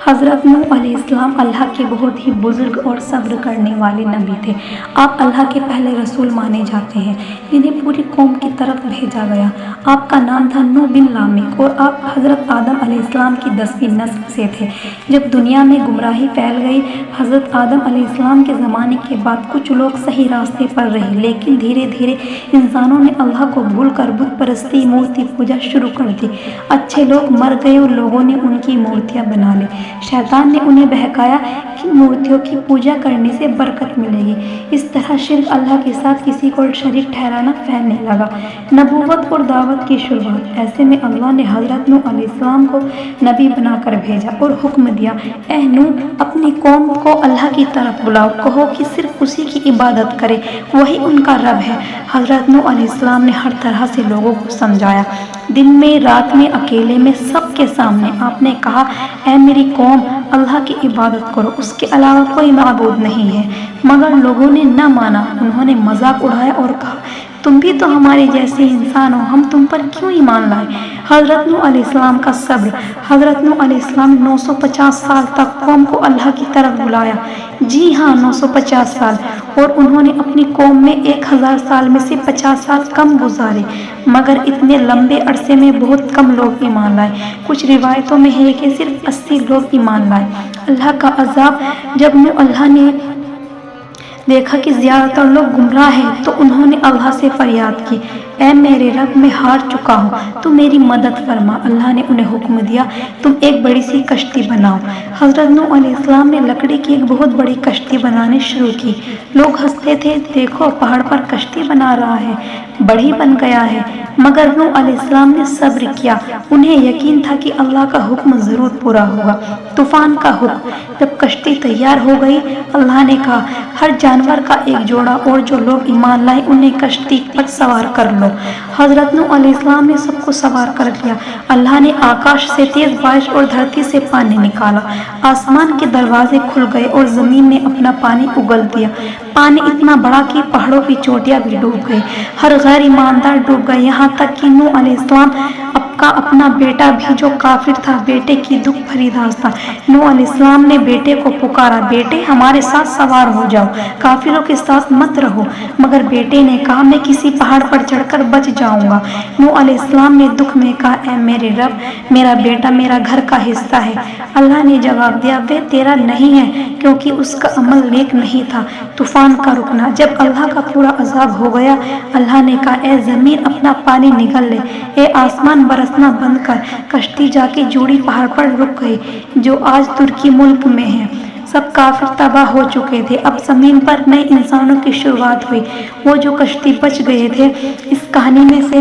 حضرت نوح علیہ السلام اللہ کے بہت ہی بزرگ اور صبر کرنے والے نبی تھے۔ آپ اللہ کے پہلے رسول مانے جاتے ہیں، انہیں پوری قوم کی طرف بھیجا گیا۔ آپ کا نام تھا نوح بن لامک اور آپ حضرت آدم علیہ السلام کی 10ویں نسل سے تھے۔ جب دنیا میں گمراہی پھیل گئی، حضرت آدم علیہ السلام کے زمانے کے بعد کچھ لوگ صحیح راستے پر رہے، لیکن دھیرے دھیرے انسانوں نے اللہ کو بھول کر بت پرستی، مورتی پوجا شروع کر دی۔ اچھے لوگ مر گئے اور لوگوں نے ان کی مورتیاں بنا لی۔ شیطان نے انہیں بہکایا کہ مورتیوں کی پوجا کرنے سے برکت ملے گی۔ اس طرح شرک، اللہ کے ساتھ کسی کو شریک ٹھہرانا پھیلنے لگا۔ نبوت اور دعوت کی شروعات۔ ایسے میں اللہ نے حضرت نوح علیہ السلام کو نبی بنا کر بھیجا اور حکم دیا، اے نوح، اپنی قوم کو اللہ کی طرف بلاؤ، کہو کہ صرف اسی کی عبادت کرے، وہی ان کا رب ہے۔ حضرت نوح علیہ السلام نے ہر طرح سے لوگوں کو سمجھایا، دن میں، رات میں، اکیلے میں، سب کے سامنے آپ نے کہا، اے میری قوم، اللہ کی عبادت کرو، اس کے علاوہ کوئی معبود نہیں ہے۔ مگر لوگوں نے نہ مانا، انہوں نے مذاق اڑایا اور کہا، تم بھی تو ہمارے جیسے انسان ہو، ہم تم پر کیوں ایمان لائیں؟ حضرت نوح علیہ السلام کا صبر۔ حضرت نوح علیہ السلام نے 950 سال تک قوم کو اللہ کی طرف بلایا۔ جی ہاں، 950 سال، اور انہوں نے اپنی قوم میں 1000 سال میں سے 50 سال کم گزارے، مگر اتنے لمبے عرصے میں بہت کم لوگ ایمان لائے۔ کچھ روایتوں میں ہے کہ صرف 80 لوگ ایمان لائے۔ اللہ کا عذاب۔ جب اللہ نے دیکھا کہ زیادہ تر لوگ گمراہ ہیں تو انہوں نے اللہ سے فریاد کی، اے میرے رب، میں ہار چکا ہوں، تو میری مدد فرما۔ اللہ نے انہیں حکم دیا، تم ایک بڑی سی کشتی بناؤ۔ حضرت نوح علیہ السلام نے لکڑی کی ایک بہت بڑی کشتی بنانی شروع کی۔ لوگ ہنستے تھے، دیکھو، پہاڑ پر کشتی بنا رہا ہے، بڑھی بن گیا ہے۔ مگر نوح علیہ السلام نے صبر کیا، انہیں یقین تھا کہ اللہ کا حکم ضرور پورا ہوگا۔ طوفان کا حکم۔ جب کشتی تیار ہو گئی، اللہ نے کہا، ہر جانور کا ایک جوڑا، اور جو لوگ ایمان لائے انہیں کشتی پر سوار کر لو۔ حضرت نوح علیہ السلام نے سب کو سوار کر لیا۔ اللہ نے آکاش سے تیز بارش اور دھرتی سے پانی نکالا۔ آسمان کے دروازے کھل گئے اور زمین نے اپنا پانی اگل دیا۔ پانی اتنا بڑا کہ پہاڑوں کی چوٹیاں بھی ڈوب گئی، ہر غیر ایماندار ڈوب گئے، یہاں تک کہ نوح علیہ السلام کا اپنا بیٹا بھی جو کافر تھا، بیٹے کی دکھ بھری داستان۔ نوح علیہ السلام نے بیٹے کو پکارا، بیٹے، ہمارے ساتھ سوار ہو جاؤ، کافروں کے ساتھ مت رہو۔ مگر بیٹے نے کہا، میں کسی پہاڑ پر چڑھ کر بچ جاؤں گا۔ نوح علیہ السلام نے دکھ میں کہا، اے میرے رب، میرا بیٹا میرا گھر کا حصہ ہے۔ اللہ نے جواب دیا، وہ تیرا نہیں ہے، کیونکہ اس کا عمل نیک نہیں تھا۔ طوفان کا رکنا۔ جب اللہ کا پورا عذاب ہو گیا، اللہ نے کہا، اے زمین، اپنا پانی نگل لے، اے آسمان، برسنا بند کر۔ کشتی جا کے جوڑی پہاڑ پر رک گئی، جو آج ترکی ملک میں ہے۔ سب کافر تباہ ہو چکے تھے، اب زمین پر نئے انسانوں کی شروعات ہوئی۔ وہ جو کشتی بچ گئے تھے، اس کہانی میں سے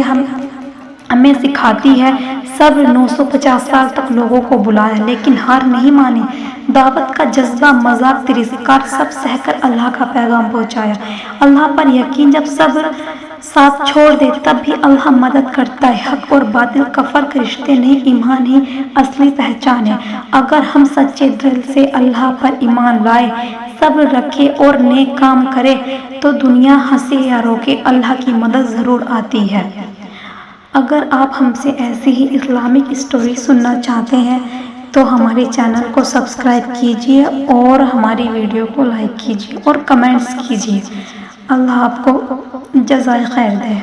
ہمیں سکھاتی ہے صبر۔ 950 سال تک لوگوں کو بلایا، لیکن ہار نہیں مانی۔ دعوت کا جذبہ، مذاق، ترسکار، سب سہ کر اللہ کا پیغام پہنچایا۔ اللہ پر یقین۔ جب صبر ساتھ چھوڑ دے تب بھی اللہ مدد کرتا ہے۔ حق اور باطل کا فرق رشتے نہیں، ایمان ہی اصلی پہچان ہے۔ اگر ہم سچے دل سے اللہ پر ایمان لائے، صبر رکھے اور نیک کام کرے تو دنیا ہنسے یا روکے، اللہ کی مدد ضرور آتی ہے۔ اگر آپ ہم سے ایسی ہی اسلامک اسٹوری سننا چاہتے ہیں تو ہمارے چینل کو سبسکرائب کیجیے اور ہماری ویڈیو کو لائک کیجیے اور کمنٹس کیجیے۔ اللہ آپ کو جزائے خیر دے۔